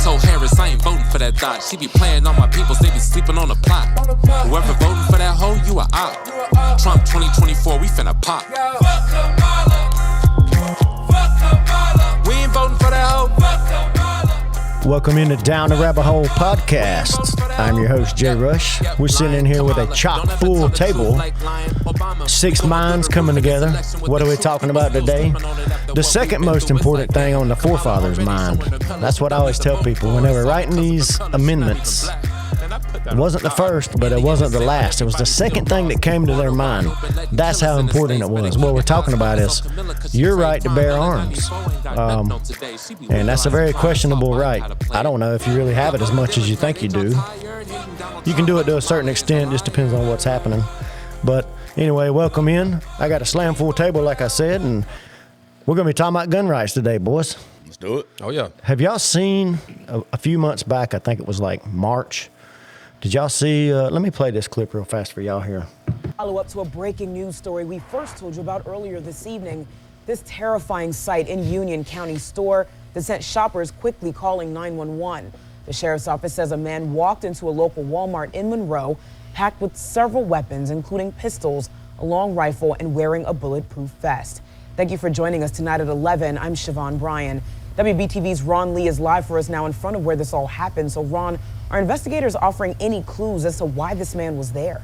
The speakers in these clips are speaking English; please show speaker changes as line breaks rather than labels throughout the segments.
told Harris I ain't voting for that thought. She be playing on my peoples, they be sleeping on the plot. Whoever voting for that hoe, you a op. Trump 2024, we finna pop. We ain't voting for that hoe.
Welcome into Down the Rabbit Hole podcast. I'm your host, Jay Rush. We're sitting in here with a chock-full table. 6 minds coming together. What are we talking about today? The second most important thing on the forefathers' mind. That's what I always tell people when they were writing these amendments. It wasn't the first, but it wasn't the last. It was the second thing that came to their mind. That's how important it was. What we're talking about is your right to bear arms. And that's a very questionable right. I don't know if you really have it as much as you think you do. You can do it to a certain extent, just depends on what's happening. But anyway, welcome in. I got a slam full table, like I said, and we're going to be talking about gun rights today, boys.
Let's do it.
Oh, yeah.
Have y'all seen a few months back, I think it was like March, did y'all see, let me play this clip real fast for y'all here.
Follow up to a breaking news story we first told you about earlier this evening. This terrifying sight in Union County store that sent shoppers quickly calling 911. The sheriff's office says a man walked into a local Walmart in Monroe, packed with several weapons, including pistols, a long rifle, and wearing a bulletproof vest. Thank you for joining us tonight at 11. I'm Siobhan Bryan. WBTV's Ron Lee is live for us now in front of where this all happened. So, Ron, are investigators offering any clues as to why this man was there?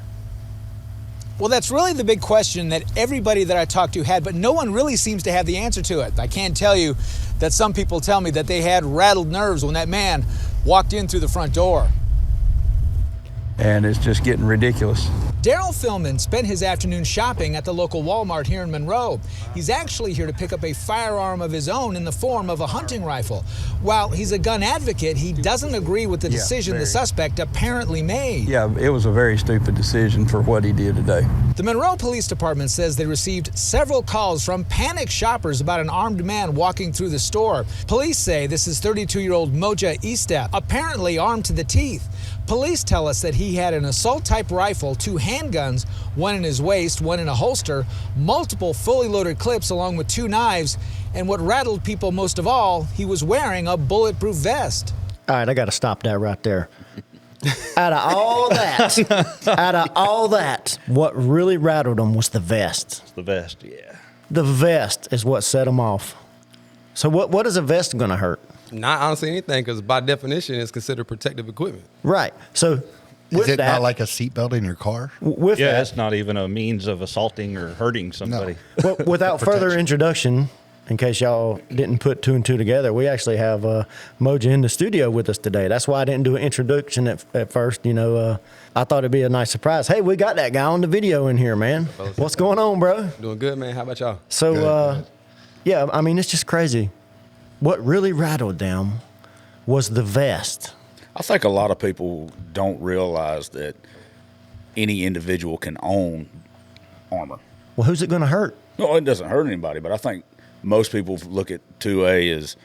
Well, that's really the big question that everybody that I talked to had, but no one really seems to have the answer to it. I can tell you that some people tell me that they had rattled nerves when that man walked in through the front door.
And it's just getting ridiculous.
Daryl Philman spent his afternoon shopping at the local Walmart here in Monroe. He's actually here to pick up a firearm of his own in the form of a hunting rifle. While he's a gun advocate, he doesn't agree with the decision the suspect apparently made.
Yeah, it was a very stupid decision for what he did today.
The Monroe Police Department says they received several calls from panicked shoppers about an armed man walking through the store. Police say this is 32-year-old Moja Estep, apparently armed to the teeth. Police tell us that he had an assault-type rifle, 2 handguns, one in his waist, one in a holster, multiple fully loaded clips along with 2 knives, and what rattled people most of all, he was wearing a bulletproof vest.
All right, I got to stop that right there. Out of all that, what really rattled him was the vest.
The vest, yeah.
The vest is what set him off. So what is a vest going to hurt?
Not honestly anything, because by definition, it's considered protective equipment.
Right. So with
is it
that,
not like a seatbelt in your car?
With
Yeah,
that,
it's not even a means of assaulting or hurting somebody.
well, without further introduction, in case y'all didn't put 2 and 2 together, we actually have Moja in the studio with us today. That's why I didn't do an introduction at first. You know, I thought it'd be a nice surprise. Hey, we got that guy on the video in here, man. What's going on, bro?
Doing good, man. How about y'all?
So, yeah, I mean, it's just crazy. What really rattled them was the vest.
I think a lot of people don't realize that any individual can own armor.
Well, who's it going to hurt?
No, it doesn't hurt anybody, but I think most people look at 2A as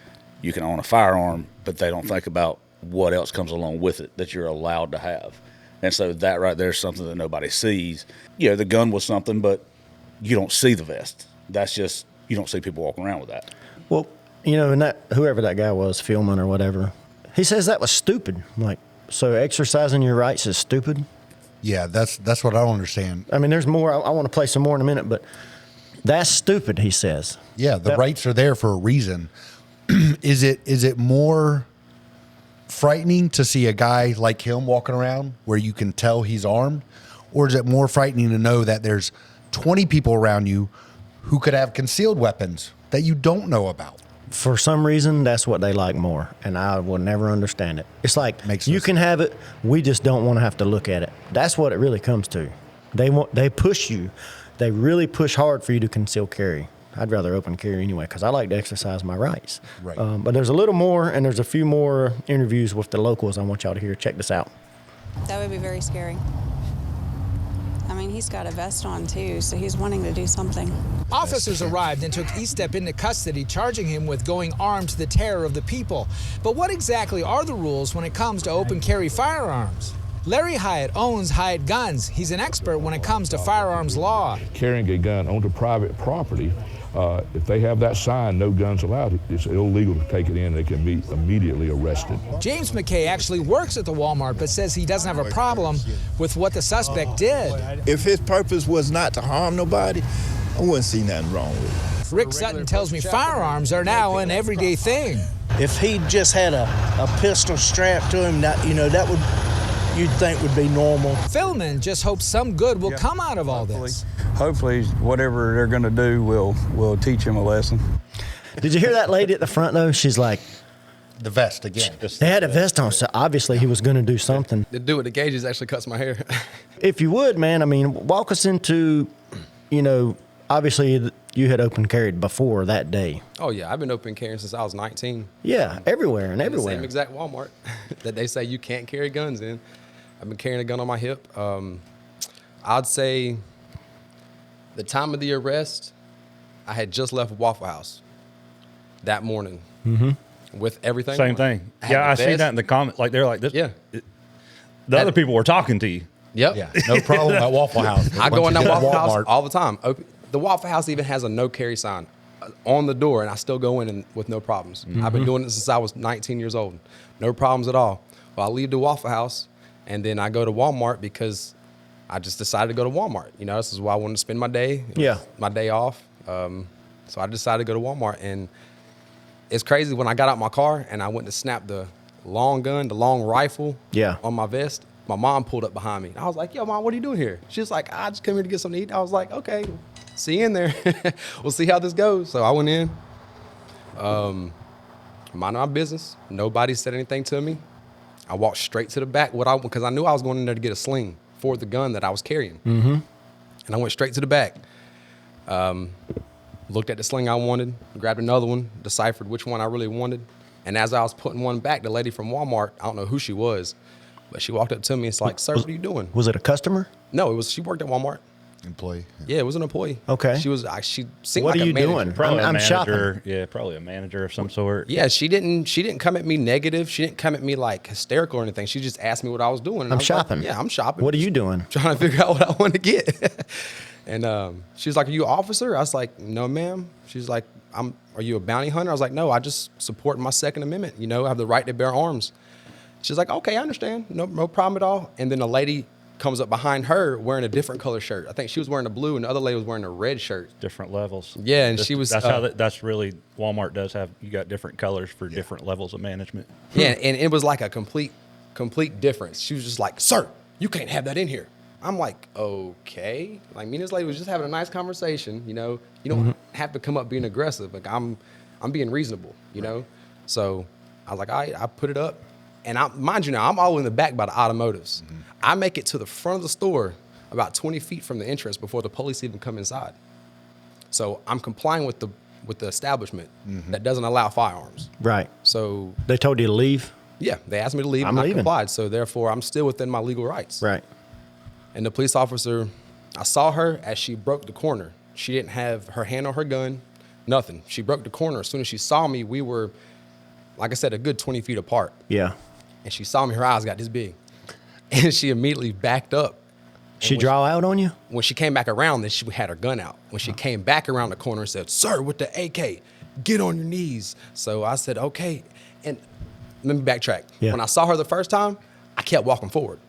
you can own a firearm, but they don't think about what else comes along with it that you're allowed to have. And so that right there is something that nobody sees. Yeah, the gun was something, but you don't see the vest. That's just, you don't see people walking around with that.
Well, you know, and that whoever that guy was, Philman or whatever, he says that was stupid. Like, so exercising your rights is stupid?
Yeah, that's what I don't understand.
I mean, there's more. I want to play some more in a minute, but that's stupid, he says.
Yeah, the rights are there for a reason. Is it more frightening to see a guy like him walking around where you can tell he's armed? Or is it more frightening to know that there's 20 people around you who could have concealed weapons that you don't know about?
For some reason, that's what they like more, and I will never understand it. It's like, you can have it, we just don't want to have to look at it. That's what it really comes to. They push you. They really push hard for you to conceal carry. I'd rather open carry anyway, because I like to exercise my rights.
Right.
But there's a little more, and there's a few more interviews with the locals I want y'all to hear. Check this out.
That would be very scary. I mean, he's got a vest on, too, so he's wanting to do something.
Officers arrived and took Estep into custody, charging him with going armed to the terror of the people. But what exactly are the rules when it comes to open carry firearms? Larry Hyatt owns Hyatt Guns. He's an expert when it comes to firearms law.
Carrying a gun onto private property If they have that sign, no guns allowed, it's illegal to take it in. They can be immediately arrested.
James McKay actually works at the Walmart, but says he doesn't have a problem with what the suspect did.
If his purpose was not to harm nobody, I wouldn't see nothing wrong with it.
Rick Sutton tells me firearms are now an everyday thing.
If he just had a pistol strapped to him, that would, you'd think would be normal.
Philman just hopes some good will come out of all this.
Hopefully, whatever they're going to do will teach him a lesson.
Did you hear that lady at the front, though? She's like,
The vest again.
they had a vest on, so obviously he was going to do something.
The dude with the gauges actually cuts my hair.
If you would, man, I mean, walk us into, obviously you had open carried before that day.
Oh, yeah. I've been open carrying since I was 19.
Yeah, everywhere and
The
everywhere.
same exact Walmart that they say you can't carry guns in. I've been carrying a gun on my hip. I'd say the time of the arrest, I had just left Waffle House that morning with everything.
Same
on.
thing.
had
Yeah,
the
I see
vest.
that in the comment. Like they're like this.
Yeah.
The other people were talking to you.
Yep.
Yeah, no problem at Waffle House.
I go in that Waffle House
Walmart.
all the time. The Waffle House even has a no carry sign on the door, and I still go in with no problems. I've been doing it since I was 19 years old. No problems at all. Well, I leave the Waffle House, and then I go to Walmart because I just decided to go to Walmart. This is why I wanted to spend my day.
Yeah.
My day off. So I decided to go to Walmart, and it's crazy. When I got out my car and I went to snap the long gun, the long rifle on my vest, my mom pulled up behind me. I was like, yo, Mom, what are you doing here? She was like, I just came here to get something to eat. I was like, okay, see you in there. We'll see how this goes. So I went in, minding my business. Nobody said anything to me. I walked straight to the back because I knew I was going in there to get a sling for the gun that I was carrying. And I went straight to the back. Looked at the sling I wanted, grabbed another one, deciphered which one I really wanted. And as I was putting one back, the lady from Walmart, I don't know who she was, but she walked up to me. It's like, sir, what are you doing?
Was it a customer?
No, she worked at Walmart.
Employee.
Yeah, it was an employee.
Okay.
She seemed
What
like
are you
a manager.
doing?
Probably
I'm
a
shopping.
manager. Yeah, probably a manager of some sort.
Yeah, she didn't come at me negative. She didn't come at me like hysterical or anything. She just asked me what I was doing. And I
I'm
was
shopping.
Like, yeah, I'm shopping.
What are you doing?
Trying to figure out what I want to get. And she was like, are you an officer? I was like, no, ma'am. She's like, are you a bounty hunter? I was like, no, I just support my Second Amendment. I have the right to bear arms. She's like, okay, I understand. No problem at all. And then a lady comes up behind her wearing a different color shirt. I think she was wearing a blue and the other lady was wearing a red shirt.
Different levels.
Yeah, and she was.
That's really Walmart does have. You got different colors for different levels of management.
Yeah, and it was like a complete difference. She was just like, sir, you can't have that in here. I'm like, okay. Like, me and this lady was just having a nice conversation. You don't have to come up being aggressive. Like, I'm being reasonable. So I was like, all right, I put it up. And mind you now, I'm all in the back by the automotives. I make it to the front of the store about 20 feet from the entrance before the police even come inside. So I'm complying with the establishment that doesn't allow firearms.
Right.
So
They told you to leave?
yeah, they asked me to leave
I'm
and I
leaving.
complied. So therefore, I'm still within my legal rights.
Right.
And the police officer, I saw her as she broke the corner. She didn't have her hand on her gun, nothing. She broke the corner. As soon as she saw me, we were, like I said, a good 20 feet apart.
Yeah.
And she saw me, her eyes got this big. And she immediately backed up.
She draw out on you?
When she came back around, then she had her gun out. When she came back around the corner and said, sir, with the AK, get on your knees. So I said, okay. And let me backtrack.
Yeah.
When I saw her the first time, I kept walking forward.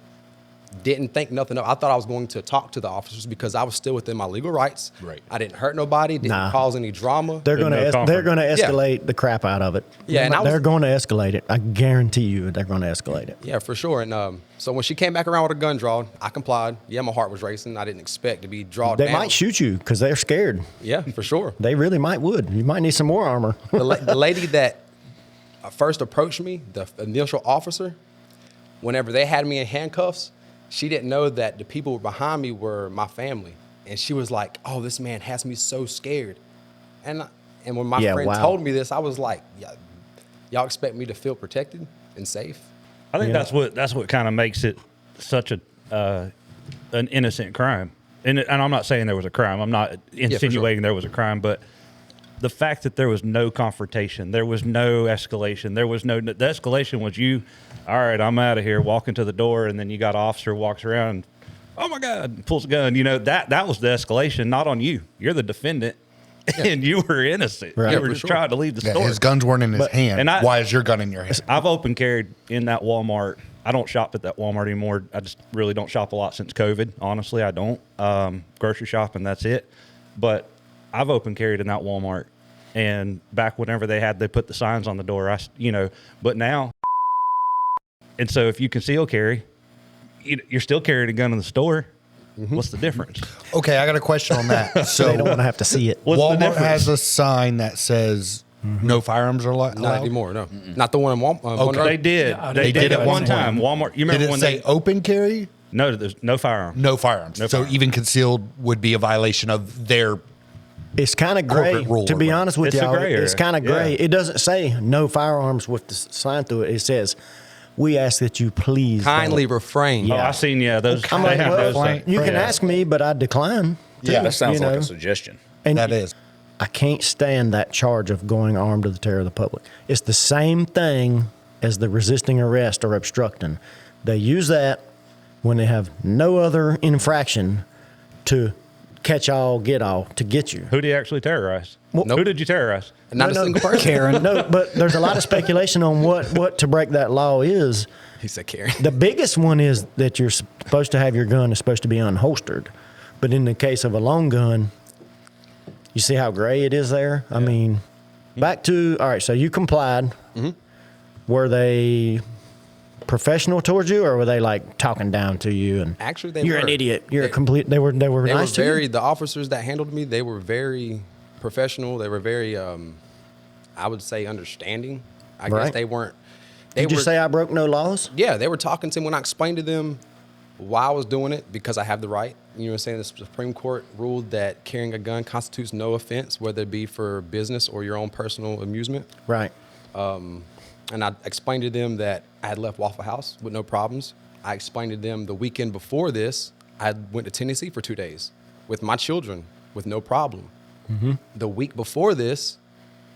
Didn't think nothing of it. I thought I was going to talk to the officers because I was still within my legal rights.
Right.
I didn't hurt nobody, didn't cause any drama.
They're going to
comfort.
escalate the crap out of it.
Yeah, and
they're going to escalate it. I guarantee you they're going to escalate it.
Yeah, for sure. And so when she came back around with her gun drawn, I complied. Yeah, my heart was racing. I didn't expect to be drawn
They
down.
might shoot you because they're scared.
Yeah, for sure.
They really would. You might need some more armor.
The lady that first approached me, the initial officer, whenever they had me in handcuffs, she didn't know that the people behind me were my family. And she was like, oh, this man has me so scared. And when my friend told me this, I was like, y'all expect me to feel protected and safe?
I think that's what kind of makes it such an innocent crime. And I'm not saying there was a crime. I'm not insinuating there was a crime, but the fact that there was no confrontation, there was no escalation, the escalation was you, all right, I'm out of here, walking to the door, and then you got an officer walks around and, oh my God, pulls a gun. That was the escalation, not on you. You're the defendant. and you were innocent.
Right.
You were just trying to leave the store.
His guns weren't in his hand.
and
Why is your gun in your hand?
I've open carried in that Walmart. I don't shop at that Walmart anymore. I just really don't shop a lot since COVID. Honestly, I don't. Grocery shopping, that's it. But I've open carried in that Walmart. And back whenever they put the signs on the door, but now, and so if you conceal carry, you're still carrying a gun in the store. What's the difference?
Okay, I got a question on that. So
They don't want to have to see it.
What's the
Walmart
difference?
has a sign that says no firearms are allowed.
Not anymore. No, not the one in Walmart.
Okay.
They did. They did at one time. Walmart. You remember
Did it
when
say open carry?
No, there's no firearm.
No firearms.
No
so
firearms.
even concealed would be a violation of their.
It's kind of gray,
corporate rule
to be
or
honest with
It's a
y'all.
gray area.
It's kind of gray.
Yeah.
It doesn't say no firearms with the sign through it. It says, we ask that you please
Kindly
don't."
refrain.
Oh, I seen those.
I'm
they
like,
have
well,
those.
you can ask me, but I decline.
Yeah, that sounds
you
like
know?
a suggestion.
And
That is.
I can't stand that charge of going armed to the terror of the public. It's the same thing as the resisting arrest or obstructing. They use that when they have no other infraction to catch all, get all, to get you.
Who did you actually terrorize? Who did you terrorize?
Not a single person.
Karen. No, but there's a lot of speculation on what to break that law is.
He said, Karen.
The biggest one is that you're supposed to have your gun is supposed to be unholstered. But in the case of a long gun, you see how gray it is there? I mean, back to, all right, so you complied. Were they professional towards you, or were they like talking down to you and
Actually, they
you're
were.
an idiot? You're a complete. They were
They
nice
were
to
very.
you.
The officers that handled me, they were very professional. They were very, I would say, understanding. I guess
Right.
they weren't. They
Did you
were,
say I broke no laws?
Yeah, they were talking to me when I explained to them why I was doing it, because I have the right. You know what I'm saying? The Supreme Court ruled that carrying a gun constitutes no offense, whether it be for business or your own personal amusement.
Right.
And I explained to them that I had left Waffle House with no problems. I explained to them the weekend before this, I went to Tennessee for 2 days with my children with no problem. The week before this,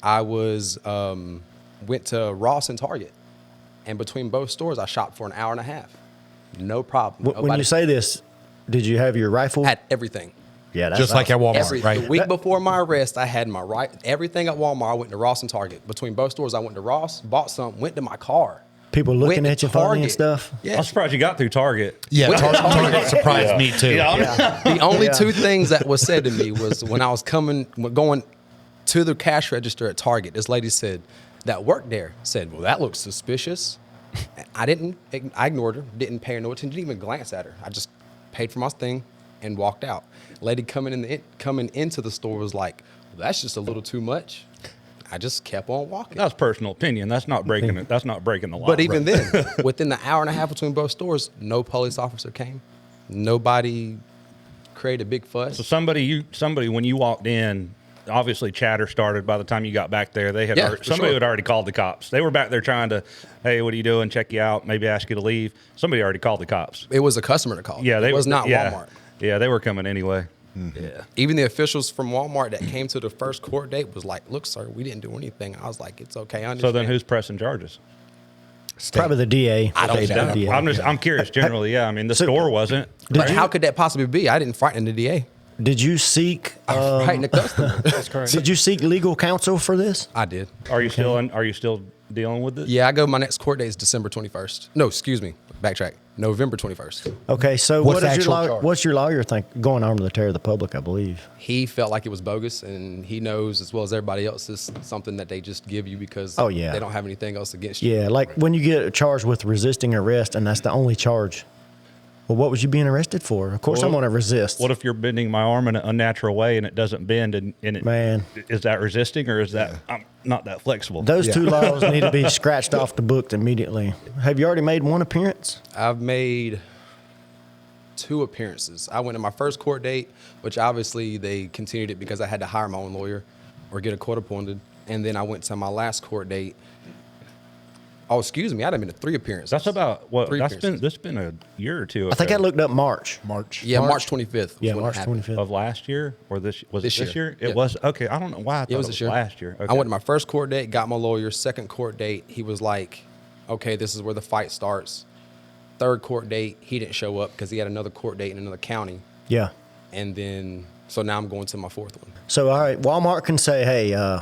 I was went to Ross and Target. And between both stores, I shopped for an hour and a half. No problem.
When you say this, did you have your rifle?
Had everything.
Yeah, that's
Just like at Walmart,
Every,
right?
The week before my arrest, I had my everything at Walmart. I went to Ross and Target. Between both stores, I went to Ross, bought something, went to my car.
People looking
Went to
at you funny and
Target.
stuff.
Yeah.
I'm surprised you got through Target.
Yeah,
Went to
Target surprised me too.
The only two things that was said to me was when I was going to the cash register at Target, this lady said that worked there said, "Well, that looks suspicious." I ignored her, didn't pay her no attention, didn't even glance at her. I just paid for my thing and walked out. Lady coming into the store was like, "Well, that's just a little too much." I just kept on walking.
That's personal opinion. That's not breaking it. That's not breaking the law.
But even then, within the hour and a half between both stores, no police officer came. Nobody created a big fuss.
So somebody when you walked in, obviously chatter started by the time you got back there. They had
Yeah,
already,
for
somebody
sure.
had already called the cops. They were back there trying to, hey, what are you doing? Check you out. Maybe ask you to leave. Somebody already called the cops.
It was a customer that called.
Yeah,
it was not
yeah.
Walmart.
Yeah, they were coming anyway. Yeah.
Even the officials from Walmart that came to the first court date was like, "Look, sir, we didn't do anything." I was like, "It's okay, I understand."
So then who's pressing charges?
Probably the DA.
I don't
The
know.
DA.
I'm curious generally. Yeah, I mean the store wasn't.
But how could that possibly be? I didn't frighten the DA.
Did you seek?
I frightened the customer.
That's correct.
Did you seek legal counsel for this?
I did.
Are you still dealing with it?
Yeah, I go. My next court date is December 21st. No, excuse me. Backtrack. November 21st.
Okay, so
What's
what
the
does your
actual charge?
what's your lawyer think? Going armed to the terror of the public, I believe.
He felt like it was bogus, and he knows as well as everybody else it's something that they just give you because
Oh, yeah.
they don't have anything else against you.
Yeah, like when you get charged with resisting arrest, and that's the only charge. Well, what was you being arrested for? Of course, I'm going to resist.
What if you're bending my arm in an unnatural way and it doesn't bend? And it,
Man.
is that resisting or is that I'm not that flexible?
Those two laws need to be scratched off the book immediately. Have you already made one appearance?
I've made 2 appearances. I went to my first court date, which obviously they continued it because I had to hire my own lawyer or get a court appointed. And then I went to my last court date. Oh, excuse me. I'd have been to 3 appearances.
That's about what?
3
That's been a year or two.
I think I looked up March.
Yeah, March 25th. was
Yeah,
when it
March
happened.
25th.
of last year or this was
This
it this
year.
year? It
Yeah.
was okay. I don't know why I thought
It was this year.
last year. Okay.
I went to my first court date, got my lawyer. Second court date, he was like, "Okay, this is where the fight starts." Third court date, he didn't show up because he had another court date in another county.
Yeah.
And then So now I'm going to my fourth one.
So, all right, Walmart can say, hey,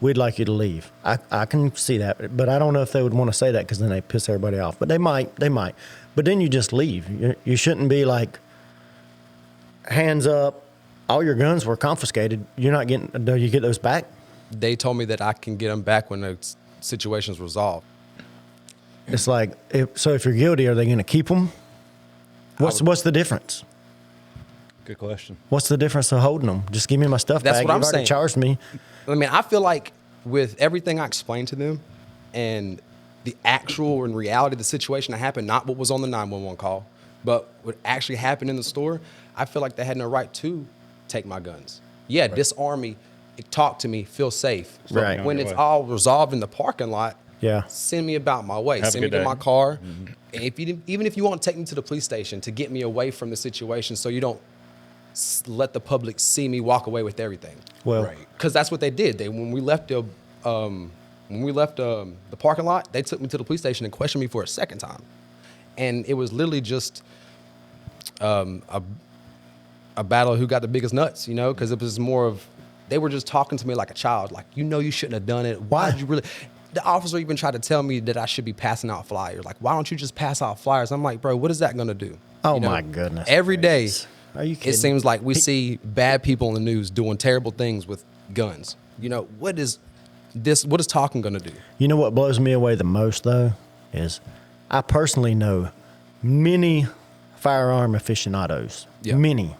we'd like you to leave. I can see that, but I don't know if they would want to say that because then they piss everybody off. But they might. But then you just leave. You shouldn't be like, hands up, all your guns were confiscated. You're not getting, do you get those back?
They told me that I can get them back when the situation's resolved.
It's like, so if you're guilty, are they going to keep them? What's the difference?
Good question.
What's the difference of holding them? Just give me my stuff
That's
back.
what I'm
You've already
saying.
charged me.
I mean, I feel like with everything I explained to them and the actual and reality of the situation that happened, not what was on the 911 call, but what actually happened in the store, I feel like they had no right to take my guns. Yeah, disarm me, talk to me, feel safe. So
Right.
when it's all resolved in the parking lot,
Yeah.
send me about my way.
Have a
Send me
good
to
day.
my car. And even if you want to take me to the police station to get me away from the situation so you don't let the public see me walk away with everything.
Well,
Because that's what they did. When we left the parking lot, they took me to the police station and questioned me for a second time. And it was literally just a battle of who got the biggest nuts, you know, because it was more of, they were just talking to me like a child, like, you know, you shouldn't have done it. Why did you really? The officer even tried to tell me that I should be passing out flyers. Like, why don't you just pass out flyers? I'm like, bro, what is that going to do?
Oh,
You know,
my goodness.
Every day,
Are you kidding?
it seems like we see bad people in the news doing terrible things with guns. You know, what is talking going to do?
You know what blows me away the most, though, is I personally know many firearm aficionados.
Yeah.
Many.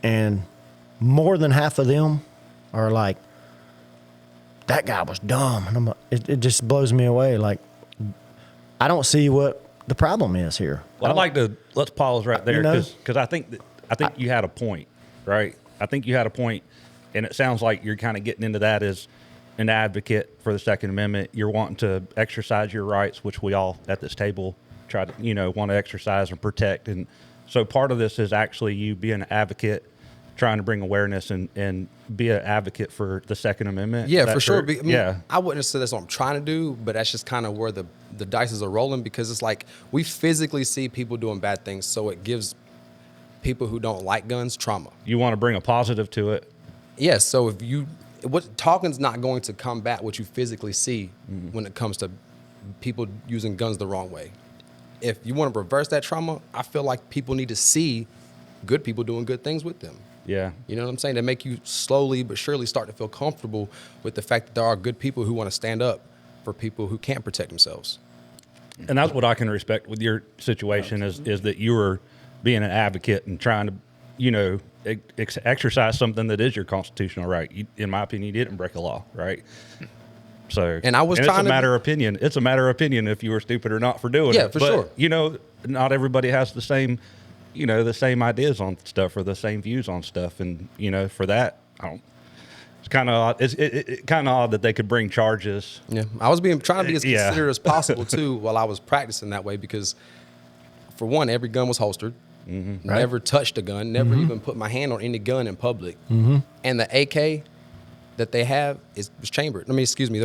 And more than half of them are like, that guy was dumb. And I'm like, it just blows me away. Like, I don't see what the problem is here.
Well, I'd like to, let's pause right there
You know?
because I think you had a point, right? I think you had a point, and it sounds like you're kind of getting into that as an advocate for the Second Amendment. You're wanting to exercise your rights, which we all at this table try to, want to exercise and protect. And so part of this is actually you being an advocate, trying to bring awareness and be an advocate for the Second Amendment.
Yeah, for sure.
True?
I mean, I wouldn't say that's what I'm trying to do, but that's just kind of where the dice are rolling, because it's like we physically see people doing bad things, so it gives people who don't like guns trauma.
You want to bring a positive to it.
Yes. So talking's not going to combat what you physically see when it comes to people using guns the wrong way. If you want to reverse that trauma, I feel like people need to see good people doing good things with them.
Yeah.
You know what I'm saying? They make you slowly but surely start to feel comfortable with the fact that there are good people who want to stand up for people who can't protect themselves.
And that's what I can respect with your situation is that you were being an advocate and trying to, exercise something that is your constitutional right. In my opinion, you didn't break a law, right? So,
and it's a
matter of opinion. It's a matter of opinion if you were stupid or not for doing it.
Yeah, for sure.
Not everybody has the same, the same ideas on stuff or the same views on stuff. And, for that, it's kind of odd. It's kind of odd that they could bring charges.
Yeah, I was trying to be as considerate as possible too while I was practicing that way, because for one, every gun was holstered. Mm-hmm.
Right.
Never touched a gun. Never even put my hand on any gun in public.
Mm-hmm.
And the AK that they have was chambered. There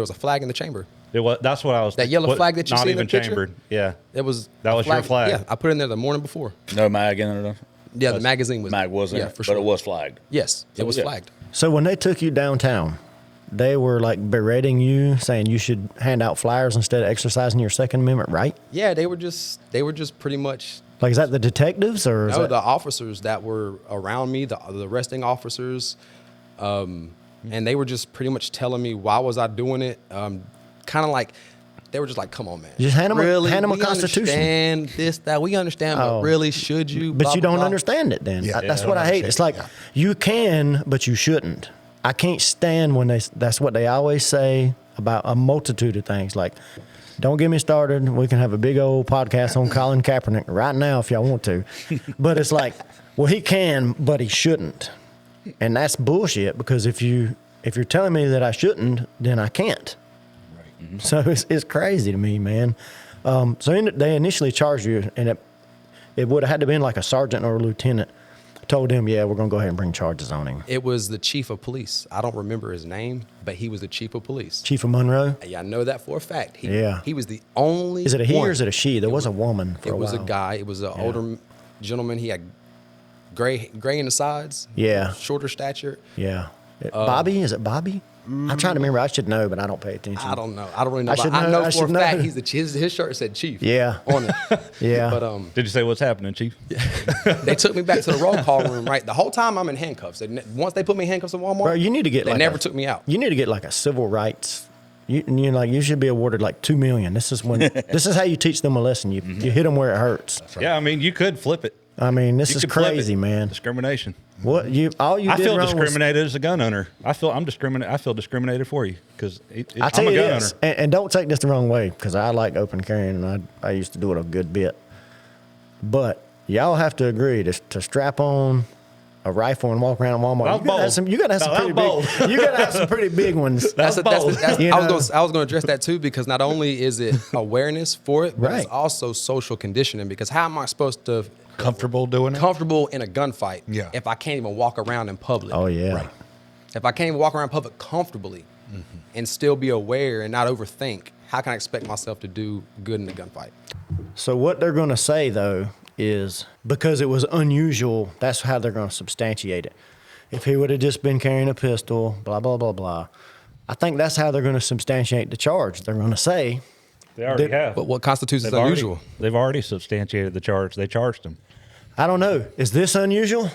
was a flag in the chamber.
That's what I was.
That yellow flag that you see in the
not
picture?
even chambered. Yeah,
that was
your flag.
Yeah, I put it in there the morning before.
No mag in it.
Yeah, the magazine was.
Mag was in
yeah,
it,
for sure.
but it was flagged.
Yes, it was flagged.
So when they took you downtown, they were like berating you, saying you should hand out flyers instead of exercising your Second Amendment right?
Yeah, they were just pretty much.
Like, is that the detectives or?
No, the officers that were around me, the arresting officers, and they were just pretty much telling me why was I doing it. Kind of like they were just like, "Come on, man,
just hand them a
we
constitution."
Understand this, that we understand, but really, should you?
But
blah,
you
blah,
don't
blah.
understand it. Then
Yeah,
that's what I hate. It's like you can, but you shouldn't. I can't stand when that's what they always say about a multitude of things. Like, don't get me started. We can have a big old podcast on Colin Kaepernick right now if y'all want to. But it's like, well, he can, but he shouldn't. And that's bullshit, because if you're telling me that I shouldn't, then I can't. Right. Mm-hmm. So it's crazy to me, man. They initially charged you, and it would have had to been like a sergeant or a lieutenant told him, yeah, we're going to go ahead and bring charges on him.
It was the chief of police. I don't remember his name, but he was the chief of police.
Chief of Monroe?
Yeah, I know that for a fact.
He
was the only
Is it a he
one.
or is it a she? There was a woman for a while.
It was a guy. It was an older gentleman. He had gray in the sides.
Yeah.
Shorter stature.
Yeah. Bobby? Is it Bobby? I'm trying to remember. I should know, but I don't pay attention.
I don't know. I don't really know.
I
know for a fact his shirt said Chief.
Yeah.
On it.
Yeah.
But
did you say what's happening, Chief?
They took me back to the roll call room. Right. The whole time I'm in handcuffs. Once they put me in handcuffs at Walmart,
Bro, you need to get.
They never took me out.
You need to get like a civil rights. You should be awarded like $2 million. This is how you teach them a lesson. You hit them where it hurts.
Right. Yeah, I mean, you could flip it.
I mean, this is crazy, man.
Discrimination.
What I
feel discriminated as a gun owner. I feel discriminated for you because
I'm
a gun owner.
And don't take this the wrong way, because I like open carrying and I used to do it a good bit. But y'all have to agree to strap on a rifle and walk around Walmart. You gotta have some pretty big ones.
I was going to address that too, because not only is it awareness for it, but it's also social conditioning. Because how am I supposed to
comfortable doing it?
Comfortable in a gunfight. Yeah. If I can't even walk around in public.
Oh yeah.
Right. If I can't even walk around in public comfortably and still be aware and not overthink, how can I expect myself to do good in a gunfight?
So what they're going to say though is, because it was unusual, that's how they're going to substantiate it. If he would have just been carrying a pistol, blah, blah, blah, blah. I think that's how they're going to substantiate the charge. They're going to say.
They already have.
But what constitutes as unusual?
They've already substantiated the charge. They charged him.
I don't know. Is this unusual?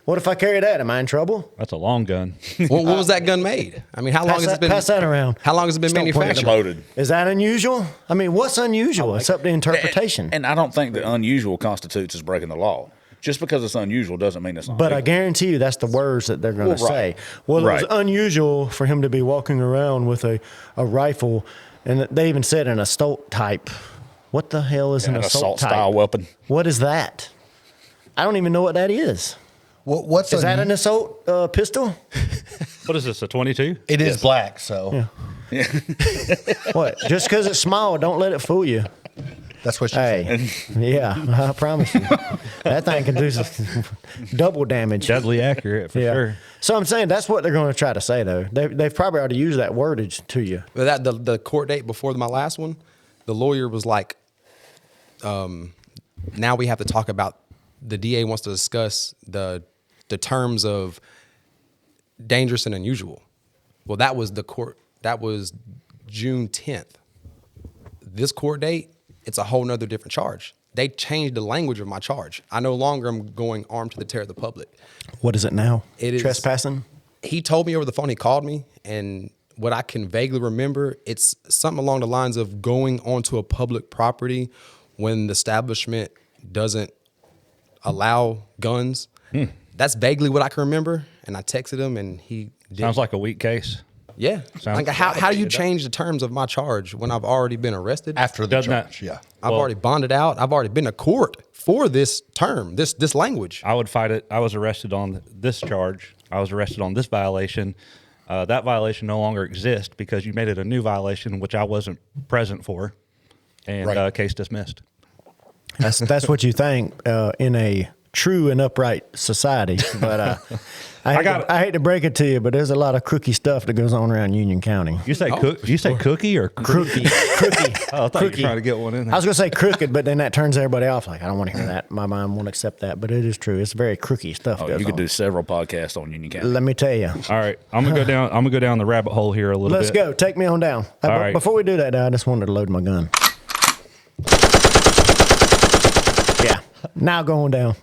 What if I carry that? Am I in trouble?
That's a long gun.
When was that gun made? I mean, how long has it been?
Pass that around.
How long has it been manufactured?
Loaded.
Is that unusual? I mean, what's unusual? It's up to interpretation.
And I don't think that unusual constitutes as breaking the law. Just because it's unusual doesn't mean it's not.
But I guarantee you that's the words that they're going to say. Well, it was unusual for him to be walking around with a rifle, and they even said an assault type. What the hell is an assault type?
Style weapon.
What is that? I don't even know what that is.
Is
that an assault pistol?
What is this, a 22?
It is black, so.
Yeah.
What? Just because it's small, don't let it fool you.
That's what she said.
Yeah, I promise you. That thing can do double damage.
Deadly accurate, for sure.
So I'm saying that's what they're going to try to say, though. They've probably already used that wordage to you.
But the court date before my last one, the lawyer was like, now we have to talk about, the DA wants to discuss the terms of dangerous and unusual. Well, that was June 10th. This court date, it's a whole nother different charge. They changed the language of my charge. I no longer am going armed to the terror of the public.
What is it now?
It is
trespassing?
He told me over the phone, he called me, and what I can vaguely remember, it's something along the lines of going onto a public property when the establishment doesn't allow guns. That's vaguely what I can remember. And I texted him, and he did.
Sounds like a weak case.
Yeah. Like how do you change the terms of my charge when I've already been arrested?
After the charge, yeah.
I've already bonded out. I've already been to court for this term, this language.
I would fight it. I was arrested on this charge. I was arrested on this violation. That violation no longer exists because you made it a new violation, which I wasn't present for, and case dismissed.
That's what you think in a true and upright society. But I hate to break it to you, but there's a lot of crooky stuff that goes on around Union County.
You say you say cookie or
crooky?
Oh, I thought you were trying to get one in there.
I was going to say crooked, but then that turns everybody off. Like, I don't want to hear that. My mind won't accept that. But it is true. It's very crooky stuff.
You could do several podcasts on Union County.
Let me tell you.
All right, I'm gonna go down. I'm gonna go down the rabbit hole here a little bit.
Let's go. Take me on down.
All right.
Before we do that, I just wanted to load my gun. Yeah. Now going down.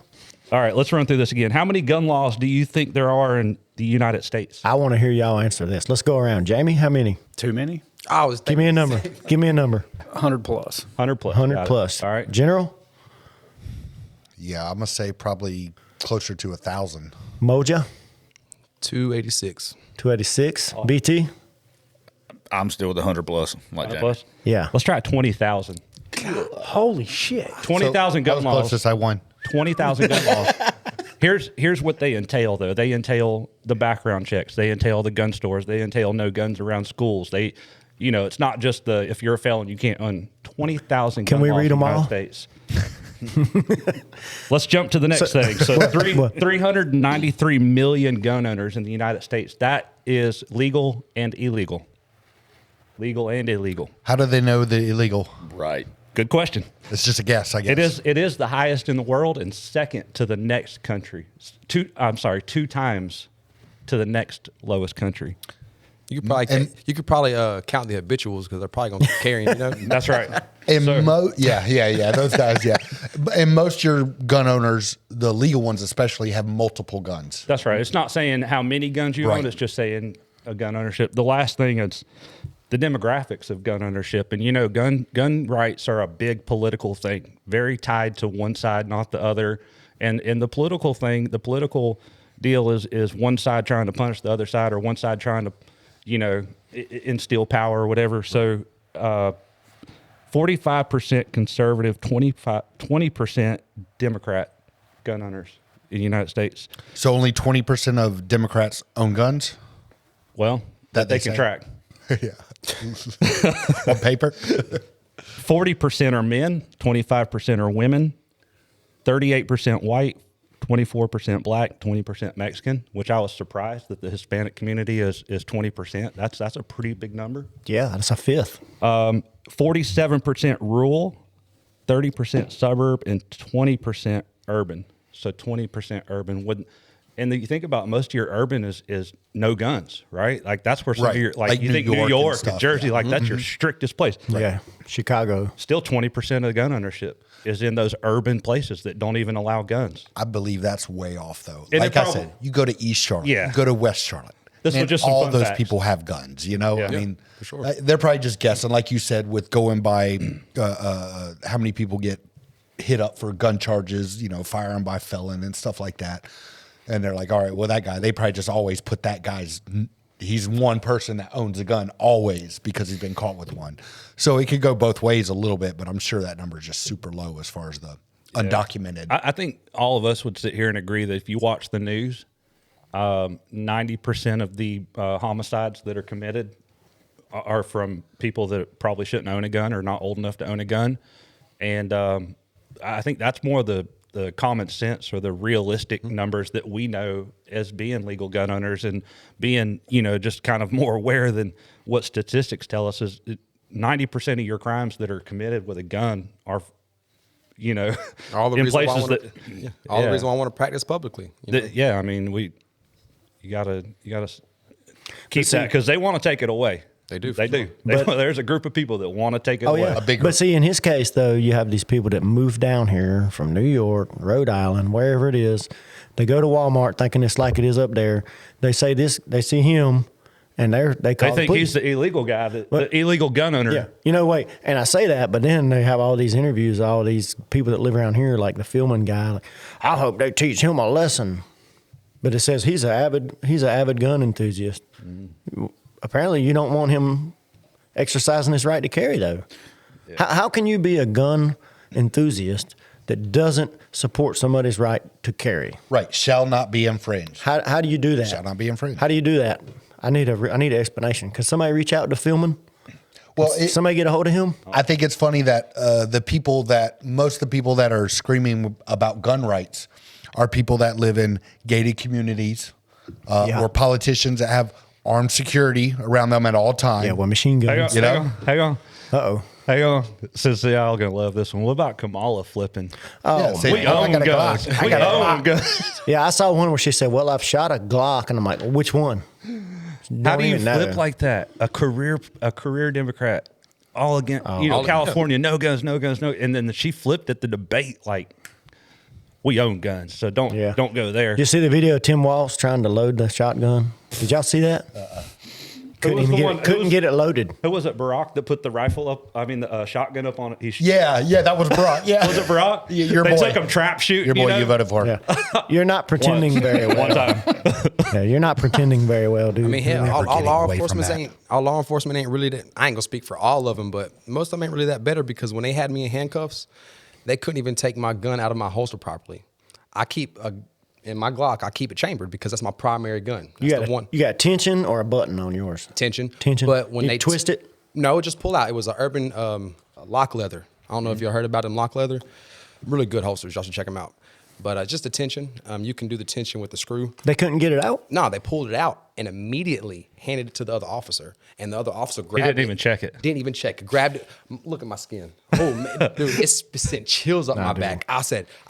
All right, let's run through this again. How many gun laws do you think there are in the United States?
I want to hear y'all answer this. Let's go around. Jamie, how many?
Too many?
Give me a number. Give me a number.
100 plus.
100 plus.
100 plus.
All right.
General?
Yeah, I'm going to say probably closer to 1,000.
Moja?
286.
286. BT?
I'm still with 100 plus. Like
100
that.
plus?
Yeah.
Let's try 20,000.
Holy shit.
20,000 gun laws.
Closest I won.
20,000 gun laws. Here's what they entail, though. They entail the background checks. They entail the gun stores. They entail no guns around schools. It's not just if you're a felon, you can't own 20,000 gun laws.
Can we read them all?
States. Let's jump to the next thing. So 393 million gun owners in the United States. That is legal and illegal. Legal and illegal.
How do they know the illegal?
Right.
Good question.
It's just a guess, I guess.
It is the highest in the world and second to the next country. Two times to the next lowest country.
You could probably count the habituals because they're probably going to keep carrying. You know,
that's right.
And those guys, yeah. And most of your gun owners, the legal ones especially, have multiple guns.
That's right. It's not saying how many guns you own. It's just saying a gun ownership. The last thing is the demographics of gun ownership, and gun rights are a big political thing, very tied to one side, not the other. And the political thing, the political deal is one side trying to punish the other side, or one side trying to instill power or whatever. So 45% conservative, 20% Democrat gun owners in the United States.
So only 20% of Democrats own guns?
Well, that they can track.
Yeah. On paper?
40% are men, 25% are women, 38% white, 24% black, 20% Mexican, which I was surprised that the Hispanic community is 20%. That's a pretty big number.
Yeah, that's a fifth.
47% rural, 30% suburb, and 20% urban. So 20% urban. And you think about most of your urban is no guns, right? Like that's where some of your, like you think New York and Jersey, like that's your strictest place.
Right. Yeah, Chicago.
Still 20% of the gun ownership is in those urban places that don't even allow guns.
I believe that's way off, though.
And
like I said, you go to East Charlotte, you go to West Charlotte.
This was just some
all
fun
those
facts.
people have guns, you know?
Yeah.
I mean,
for sure.
They're probably just guessing, like you said, with going by how many people get hit up for gun charges, firearm by felon and stuff like that. And they're like, all right, well, that guy, they probably just always put that guy's, he's one person that owns a gun always because he's been caught with one. So it could go both ways a little bit, but I'm sure that number is just super low as far as the undocumented.
I think all of us would sit here and agree that if you watch the news, 90% of the homicides that are committed are from people that probably shouldn't own a gun or not old enough to own a gun. And I think that's more the common sense or the realistic numbers that we know as being legal gun owners and being, just kind of more aware than what statistics tell us is 90% of your crimes that are committed with a gun are,
all the
in
reason
places
why the reason why I want to practice publicly.
Yeah, I mean, you gotta keep that because they want to take it away.
They do.
They do. There's a group of people that want to take it away.
Yeah. But see, in his case, though, you have these people that move down here from New York, Rhode Island, wherever it is. They go to Walmart thinking it's like it is up there. They say this. They see him, and they call.
They think he's the illegal guy, the illegal gun owner.
Yeah. Wait. And I say that, but then they have all these interviews, all these people that live around here, like the filming guy. Like, I hope they teach him a lesson. But it says he's an avid gun enthusiast. Mm-hmm. Apparently, you don't want him exercising his right to carry, though. Yeah. How can you be a gun enthusiast that doesn't support somebody's right to carry?
Right, shall not be infringed.
How do you do that?
Shall not be infringed.
How do you do that? I need an explanation. Can somebody reach out to Philman? Well, somebody get a hold of him?
I think it's funny that most of the people that are screaming about gun rights are people that live in gated communities or politicians that have armed security around them at all times.
Yeah, well, machine guns.
Hang on.
Uh-oh.
Hang on. Since y'all going to love this one. What about Kamala flipping?
Oh,
yeah,
we own guns. We own guns.
Yeah, I saw one where she said, well, I've shot a Glock. And I'm like, well, which one?
How do you flip like that? A career Democrat. All against, California, no guns. And then she flipped at the debate like, we own guns, so don't go there.
Did you see the video of Tim Walsh trying to load the shotgun? Did y'all see that? Couldn't get it loaded.
Who was it, Barack, that put the rifle up? I mean, the shotgun up on it?
Yeah, that was Barack. Yeah,
was it Barack?
Your
they
boy.
took him trap shooting.
Your boy, you voted for.
Yeah. You're not pretending very well.
One time.
Yeah, you're not pretending very well, dude.
I mean, hell, all law enforcement ain't really that. I ain't gonna speak for all of them, but most of them ain't really that better because when they had me in handcuffs, they couldn't even take my gun out of my holster properly. I keep in my Glock, I keep it chambered because that's my primary gun. That's
you got tension or a button on yours?
Tension.
But
when they
twist it?
No, just pull out. It was an urban lock leather. I don't know if you heard about them lock leather. Really good holsters. Y'all should check them out. But just the tension. You can do the tension with the screw.
They couldn't get it out?
No, they pulled it out and immediately handed it to the other officer. And the other officer grabbed it.
He didn't even check it.
Didn't even check it. Grabbed it. Look at my skin. Oh, man. Dude, it's sent chills up my back. I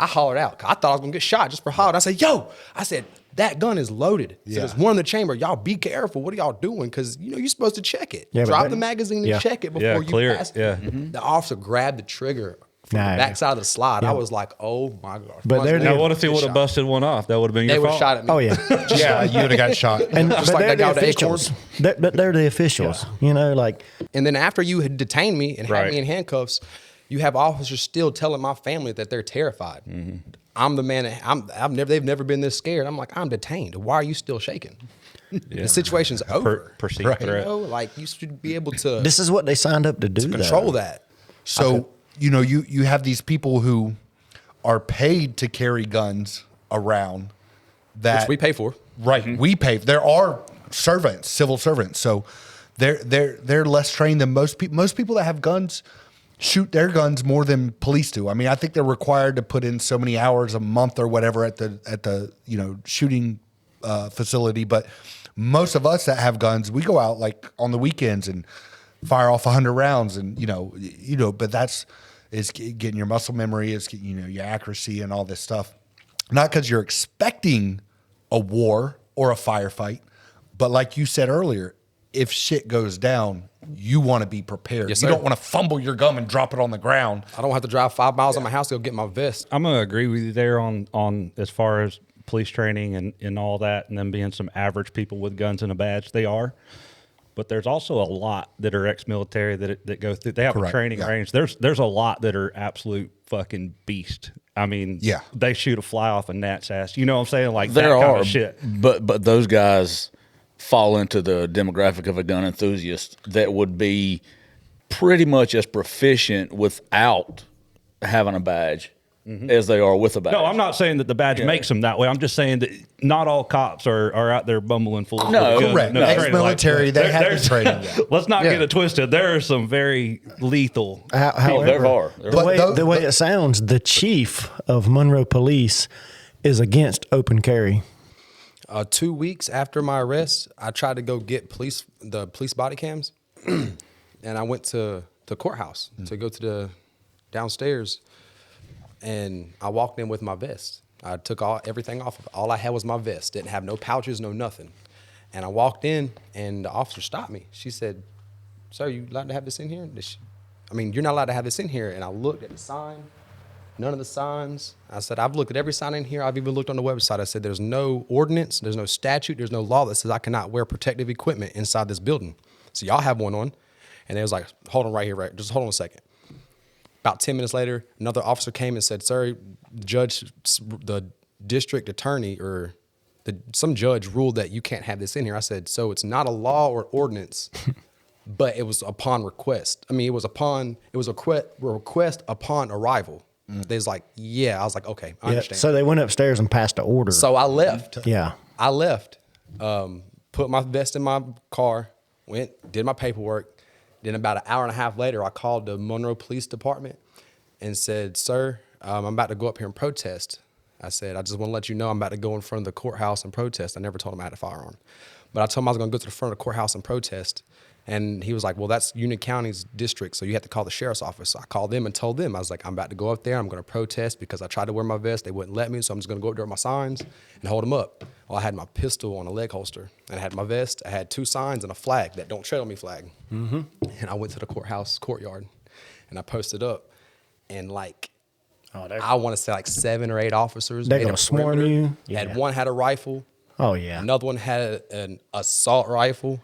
hollered out. I thought I was going to get shot just for hollering. I said, yo. I said, that gun is loaded. So there's one in the chamber. Y'all be careful. What are y'all doing? Because, you're supposed to check it. Drop the magazine and check it before you pass it.
Yeah.
Mm-hmm. The officer grabbed the trigger from the backside of the slide. I was like, oh, my gosh.
But now what if he would have busted one off? That would have been your fault.
They would have shot at me.
Oh, yeah.
Yeah, you would have got shot.
And
just like that guy with the acorns.
But they're the officials,
And then after you had detained me and had me in handcuffs, you have officers still telling my family that they're terrified. Mm-hmm. I'm the man. They've never been this scared. I'm like, I'm detained. Why are you still shaking? The situation's over.
Perceived threat.
You should be able to.
This is what they signed up to do.
Control that.
So you have these people who are paid to carry guns around that
which we pay for.
Right, we pay. There are servants, civil servants. So they're less trained than most people. Most people that have guns shoot their guns more than police do. I mean, I think they're required to put in so many hours a month or whatever at the shooting facility. But most of us that have guns, we go out like on the weekends and fire off 100 rounds, and but it's getting your muscle memory, it's getting your accuracy and all this stuff. Not because you're expecting a war or a firefight, but like you said earlier, if shit goes down, you want to be prepared.
Yes,
you
sir.
don't want to fumble your gun and drop it on the ground.
I don't have to drive 5 miles on my house to go get my vest.
I'm going to agree with you there on as far as police training and all that, and them being some average people with guns and a badge. They are. But there's also a lot that are ex-military that go through. They have a training range. There's a lot that are absolute fucking beast. I mean, they shoot a fly off a gnat's ass. You know what I'm saying? Like
there
that kind
are
of shit.
But those guys fall into the demographic of a gun enthusiast that would be pretty much as proficient without having a badge as they are with a badge.
No, I'm not saying that the badge makes them that way. I'm just saying that not all cops are out there bumbling fools.
No,
correct. Ex-military, they have the training.
Let's not get it twisted. There are some very lethal.
However, the way it sounds, the chief of Monroe Police is against open carry.
2 weeks after my arrest, I tried to go get the police body cams, and I went to the courthouse to go to the downstairs, and I walked in with my vest. I took everything off. All I had was my vest. Didn't have no pouches, no nothing. And I walked in, and the officer stopped me. She said, "Sir, you allowed to have this in here?" You're not allowed to have this in here. And I looked at the sign. None of the signs. I said, I've looked at every sign in here. I've even looked on the website. I said, there's no ordinance, there's no statute, there's no law that says I cannot wear protective equipment inside this building. So y'all have one on. And they was like, hold on right here, just hold on a second. About 10 minutes later, another officer came and said, sir, the district attorney or some judge ruled that you can't have this in here. I said, so it's not a law or ordinance, but it was upon request. I mean, it was a request upon arrival. They was like, yeah. I was like, okay, I understand.
So they went upstairs and passed an order.
So I left.
Yeah.
I left, put my vest in my car, did my paperwork. Then about an hour and a half later, I called the Monroe Police Department and said, sir, I'm about to go up here and protest. I said, I just want to let you know I'm about to go in front of the courthouse and protest. I never told him I had a firearm. But I told him I was going to go to the front of the courthouse and protest. And he was like, well, that's Union County's district, so you have to call the sheriff's office. So I called them and told them, I was like, I'm about to go up there. I'm going to protest because I tried to wear my vest. They wouldn't let me, so I'm just going to go up there with my signs and hold them up. Well, I had my pistol on a leg holster, and I had my vest. I had 2 signs and a flag, that don't tread on me flag. Mm-hmm. And I went to the courthouse courtyard, and I posted up. And I want to say 7 or 8 officers.
They're going to swarm you.
Yeah. And one had a rifle.
Oh, yeah.
Another one had an assault rifle.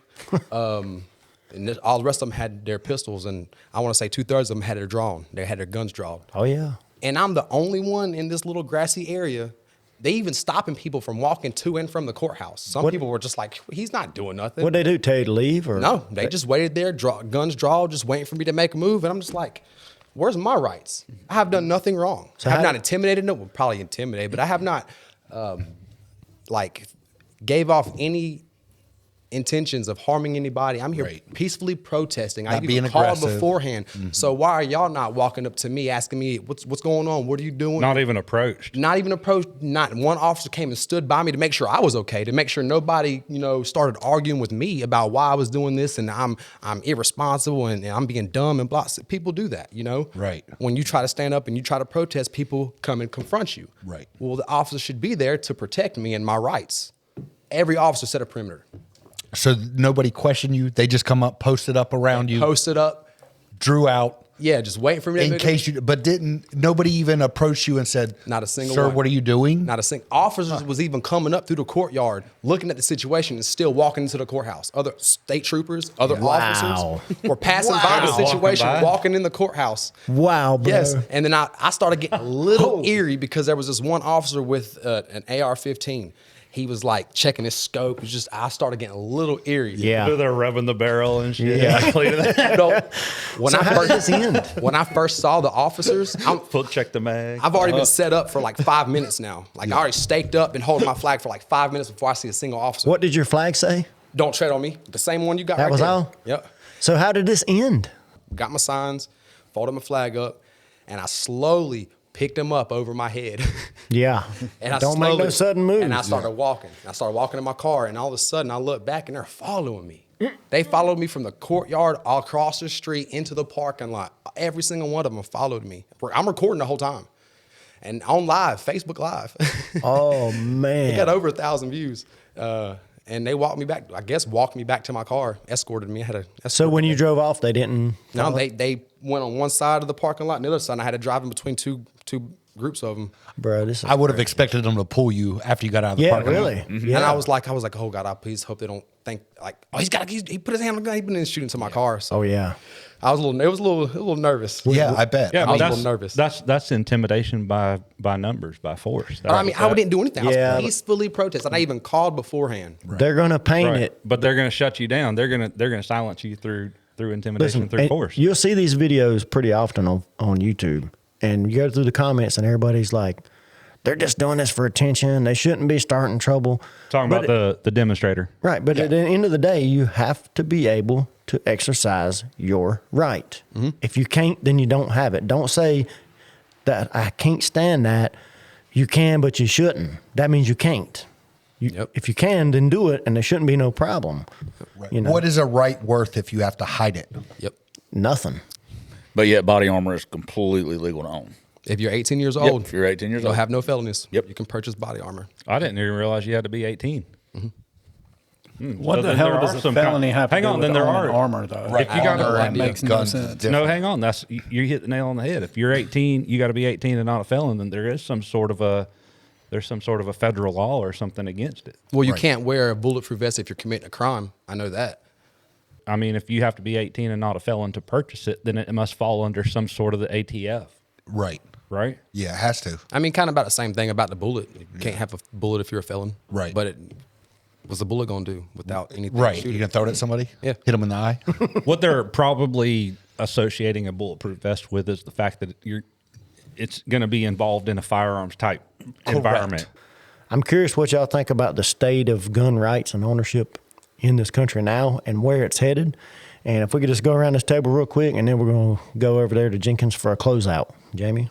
And all the rest of them had their pistols, and I want to say 2/3 of them had it drawn. They had their guns drawn.
Oh, yeah.
And I'm the only one in this little grassy area. They even stopping people from walking to and from the courthouse. Some people were just like, he's not doing nothing.
What'd they do, tell you to leave? Or?
No, they just waited there, guns drawn, just waiting for me to make a move. And I'm just like, where's my rights? I have done nothing wrong. So I have not intimidated, probably intimidated, but I have not gave off any intentions of harming anybody. I'm here peacefully protesting.
Not
I
being
even called
aggressive.
beforehand. So why are y'all not walking up to me asking me what's going on? What are you doing?
Not even approached.
Not even approached. Not one officer came and stood by me to make sure I was okay, to make sure nobody, started arguing with me about why I was doing this and I'm irresponsible and I'm being dumb and blah. People do that,
Right.
When you try to stand up and you try to protest, people come and confront you.
Right.
Well, the officer should be there to protect me and my rights. Every officer set a perimeter.
So nobody questioned you. They just come up, posted up around you,
Posted up.
drew out.
Yeah, just waiting for me.
In case you, but nobody even approach you and said,
not a single
sir,
one.
what are you doing?
Not a single. Officers was even coming up through the courtyard, looking at the situation and still walking into the courthouse. Other state troopers, other officers were passing by the situation, walking in the courthouse.
Wow, bro.
Yes. And then I started getting a little eerie because there was this one officer with an AR-15. He was like checking his scope. I started getting a little eerie.
Yeah.
They're revving the barrel and shit.
Yeah.
When I first saw the officers,
Foot check the mag.
I've already been set up for like 5 minutes now. Like I already staked up and holding my flag for like 5 minutes before I see a single officer.
What did your flag say?
Don't tread on me. The same one you got.
That
right
was
there.
all?
Yep.
So how did this end?
Got my signs, folded my flag up, and I slowly picked them up over my head.
Yeah.
And I
Don't make no sudden moves.
And I started walking. I started walking in my car, and all of a sudden I look back and they're following me. They followed me from the courtyard all across the street into the parking lot. Every single one of them followed me. I'm recording the whole time. And on live, Facebook Live.
Oh, man.
It got over 1,000 views. And they walked me back to my car, escorted me. I had a
So when you drove off, they didn't?
No, they went on one side of the parking lot and the other side. And I had to drive in between two groups of them.
Bro,
I would have expected them to pull you after you got out of the parking lot.
Really?
Mm-hmm. Yeah. And I was like, oh God, I please hope they don't think like, oh, he put his hand on the gun. He's been shooting to my car. So
oh yeah.
I was a little nervous.
Yeah, I bet.
Yeah,
I was a little nervous.
That's intimidation by numbers, by force.
I mean, I didn't do anything.
Yeah.
I was peacefully protesting. I even called beforehand.
Right. They're gonna paint it,
but they're gonna shut you down. They're gonna silence you through intimidation, through force.
You'll see these videos pretty often on YouTube, and you go through the comments, and everybody's like, "They're just doing this for attention. They shouldn't be starting trouble."
Talking about the demonstrator,
right? But at the end of the day, you have to be able to exercise your right. Mm-hmm. If you can't, then you don't have it. Don't say that I can't stand that. You can, but you shouldn't. That means you can't. If you can, then do it, and there shouldn't be no problem.
Right. What is a right worth if you have to hide it?
Yep.
Nothing.
But yet body armor is completely legal to own.
If you're 18 years old.
If you're 18 years
you'll
old.
have no felonies.
Yep.
You can purchase body armor.
I didn't even realize you had to be 18.
Mm-hmm.
What the hell does a felony have to do with owning armor, though?
If you got
that makes no sense.
No, hang on. You hit the nail on the head. If you're 18, you got to be 18 and not a felon. Then there is some sort of a federal law or something against it.
Well, you can't wear a bulletproof vest if you're committing a crime. I know that.
I mean, if you have to be 18 and not a felon to purchase it, then it must fall under some sort of the ATF.
Right.
Right?
Yeah, it has to.
I mean, kind of about the same thing about the bullet. You can't have a bullet if you're a felon.
Right.
But what's the bullet going to do without anything?
Right. You going to throw it at somebody?
Yeah.
Hit them in the eye?
What they're probably associating a bulletproof vest with is the fact that it's going to be involved in a firearms type environment.
I'm curious what y'all think about the state of gun rights and ownership in this country now and where it's headed. And if we could just go around this table real quick, and then we're going to go over there to Jenkins for a closeout. Jamie?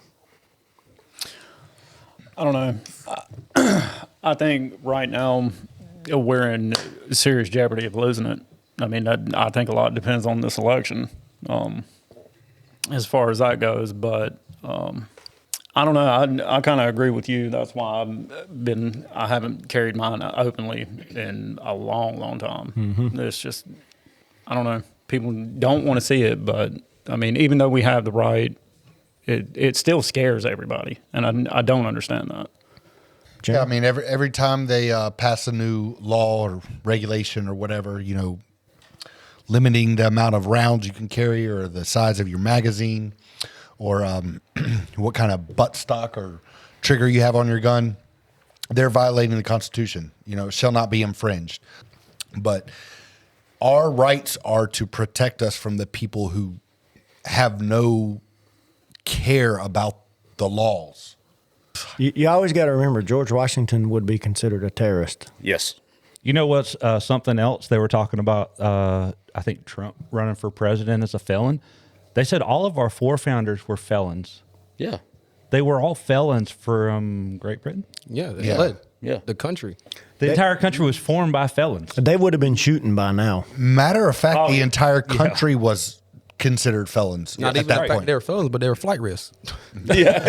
I don't know. I think right now we're in serious jeopardy of losing it. I mean, I think a lot depends on this election as far as that goes. But I don't know. I kind of agree with you. That's why I haven't carried mine openly in a long, long time. Mm-hmm. It's just, I don't know. People don't want to see it, but I mean, even though we have the right, it still scares everybody, and I don't understand that.
Yeah, I mean, every time they pass a new law or regulation or whatever, limiting the amount of rounds you can carry or the size of your magazine or what kind of butt stock or trigger you have on your gun, they're violating the Constitution. It shall not be infringed. But our rights are to protect us from the people who have no care about the laws.
You always got to remember George Washington would be considered a terrorist.
Yes.
You know what's something else they were talking about? I think Trump running for president as a felon. They said all of our forefounders were felons.
Yeah.
They were all felons from Great Britain.
Yeah, they fled.
Yeah.
The country.
The entire country was formed by felons.
They would have been shooting by now.
Matter of fact, the entire country was considered felons.
Not
at
even
that
the fact
point.
they were felons, but they were flight risks.
Can't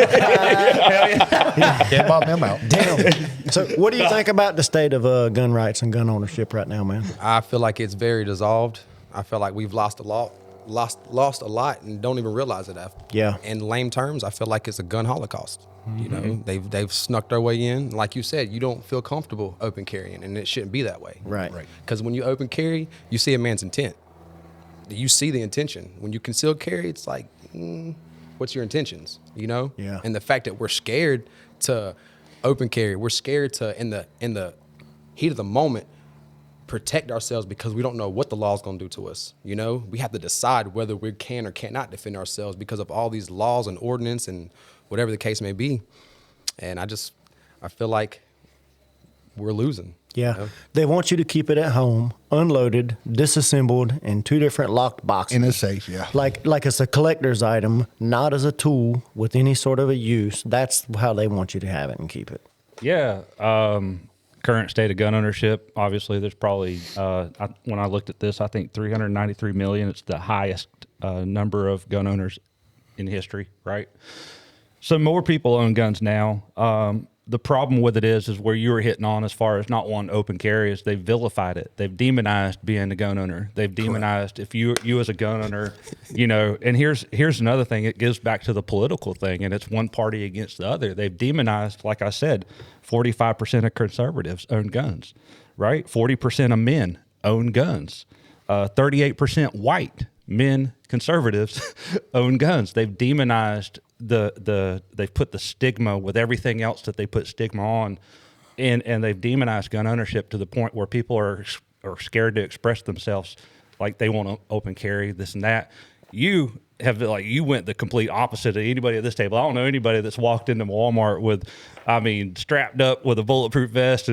bomb them out.
Damn. So, what do you think about the state of gun rights and gun ownership right now, man?
I feel like it's very dissolved. I feel like we've lost a lot, and don't even realize it.
Yeah.
In lame terms, I feel like it's a gun holocaust. You know, they've snuck their way in. Like you said, you don't feel comfortable open carrying, and it shouldn't be that way.
Right.
Because when you open carry, you see a man's intent. You see the intention. When you conceal carry, it's like, what's your intentions? You know?
Yeah.
And the fact that we're scared to open carry, we're scared to in the heat of the moment protect ourselves because we don't know what the law's gonna do to us. You know, we have to decide whether we can or cannot defend ourselves because of all these laws and ordinance and whatever the case may be. And I feel like we're losing.
Yeah.
You know?
They want you to keep it at home, unloaded, disassembled in 2 different locked boxes.
In a safe, yeah.
Like it's a collector's item, not as a tool with any sort of a use. That's how they want you to have it and keep it.
Yeah. Current state of gun ownership, obviously, there's probably, when I looked at this, I think 393 million. It's the highest number of gun owners in history, right? So more people own guns now. The problem with it is where you were hitting on as far as not wanting open carry is they've vilified it. They've demonized being a gun owner. They've demonized if you as a gun owner, you know, and here's another thing. It gives back to the political thing, and it's one party against the other. They've demonized, like I said, 45% of conservatives own guns, right? 40% of men own guns. 38% white men, conservatives, own guns. They've demonized they've put the stigma with everything else that they put stigma on, and they've demonized gun ownership to the point where people are scared to express themselves, like they want to open carry, this and that. You went the complete opposite of anybody at this table. I don't know anybody that's walked into Walmart with, strapped up with a bulletproof vest.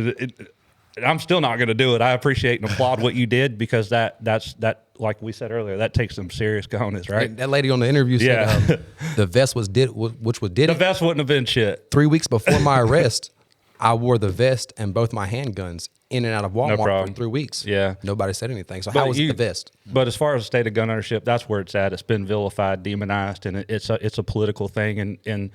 I'm still not going to do it. I appreciate and applaud what you did because that's like we said earlier, that takes some serious cojones, right?
That lady on the interview said the vest which was
the vest wouldn't have been shit.
3 weeks before my arrest, I wore the vest and both my handguns in and out of Walmart for 3 weeks.
Yeah.
Nobody said anything. So how was the vest?
But as far as the state of gun ownership, that's where it's at. It's been vilified, demonized, and it's a political thing. And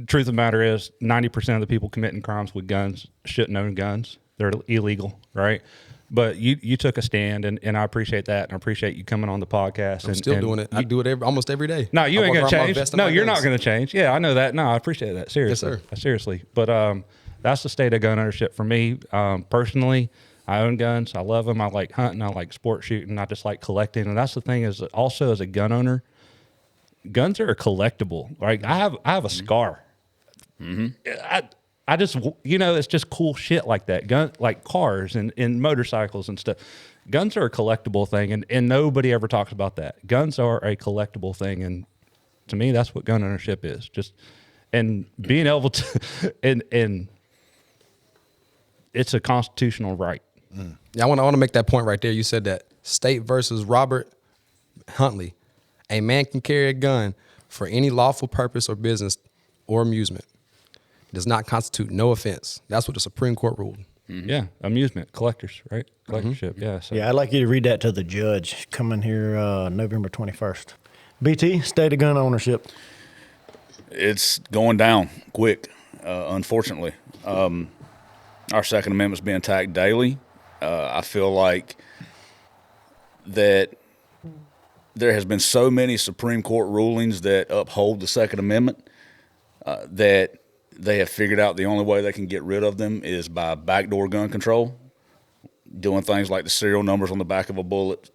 truth of the matter is 90% of the people committing crimes with guns shouldn't own guns. They're illegal, right? But you took a stand, and I appreciate that, and I appreciate you coming on the podcast.
I'm still doing it. I do it almost every day.
No, you ain't going to change. No, you're not
guns.
going to change. Yeah, I know that. No, I appreciate that. Seriously.
Yes, sir.
Seriously. But that's the state of gun ownership for me. Personally, I own guns. I love them. I like hunting. I like sport shooting. I just like collecting. And that's the thing is also as a gun owner, guns are a collectible. Like I have a scar. I just, it's just cool shit like that. Like cars and motorcycles and stuff. Guns are a collectible thing, and nobody ever talks about that. Guns are a collectible thing, and to me, that's what gun ownership is. Just and being able to, and it's a constitutional right.
Yeah, I want to make that point right there. You said that State versus Robert Huntley. A man can carry a gun for any lawful purpose or business or amusement. Does not constitute no offense. That's what the Supreme Court ruled.
Yeah, amusement, collectors, right? Collectorship, yeah. So.
Yeah, I'd like you to read that to the judge coming here November 21st. BT, state of gun ownership.
It's going down quick, unfortunately. Our Second Amendment's being attacked daily. I feel like that there has been so many Supreme Court rulings that uphold the Second Amendment that they have figured out the only way they can get rid of them is by backdoor gun control, doing things like the serial numbers on the back of a bullet,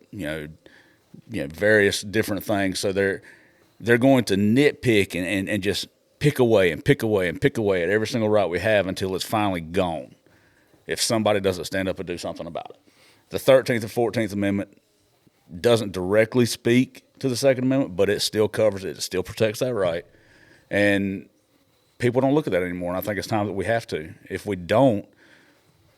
various different things. So they're going to nitpick and just pick away and pick away and pick away at every single right we have until it's finally gone, if somebody doesn't stand up and do something about it. The 13th and 14th Amendment doesn't directly speak to the Second Amendment, but it still covers it. It still protects that right. And people don't look at that anymore, and I think it's time that we have to. If we don't,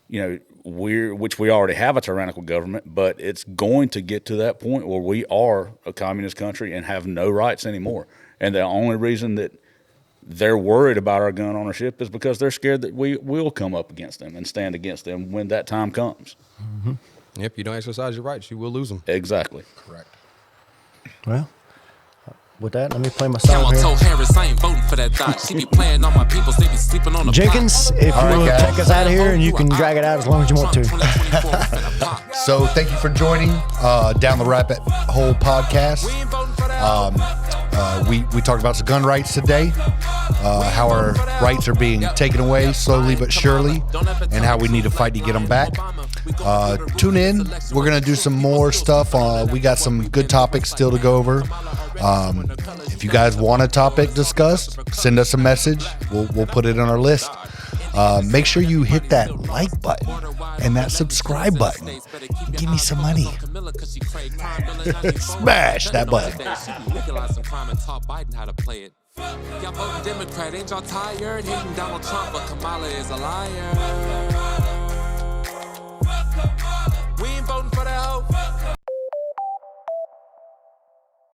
which we already have a tyrannical government, but it's going to get to that point where we are a communist country and have no rights anymore. And the only reason that they're worried about our gun ownership is because they're scared that we will come up against them and stand against them when that time comes.
Mm-hmm. If you don't exercise your rights, you will lose them.
Exactly.
Correct.
Well, with that, let me play my song here.
Harris, I ain't voting for that thought. She be playing on my people, they be sleeping on the
Jenkins, if you will take us out of here, and you can drag it out as long as you want to.
So thank you for joining Down the Rabbit Hole podcast. We talked about some gun rights today, how our rights are being taken away slowly but surely, and how we need to fight to get them back. Tune in. We're going to do some more stuff. We got some good topics still to go over. If you guys want a topic discussed, send us a message. We'll put it on our list. Make sure you hit that like button and that subscribe button. Give me some money. Smash that button.
Y'all voting Democrat, ain't y'all tired? Hating Donald Trump, but Kamala is a liar.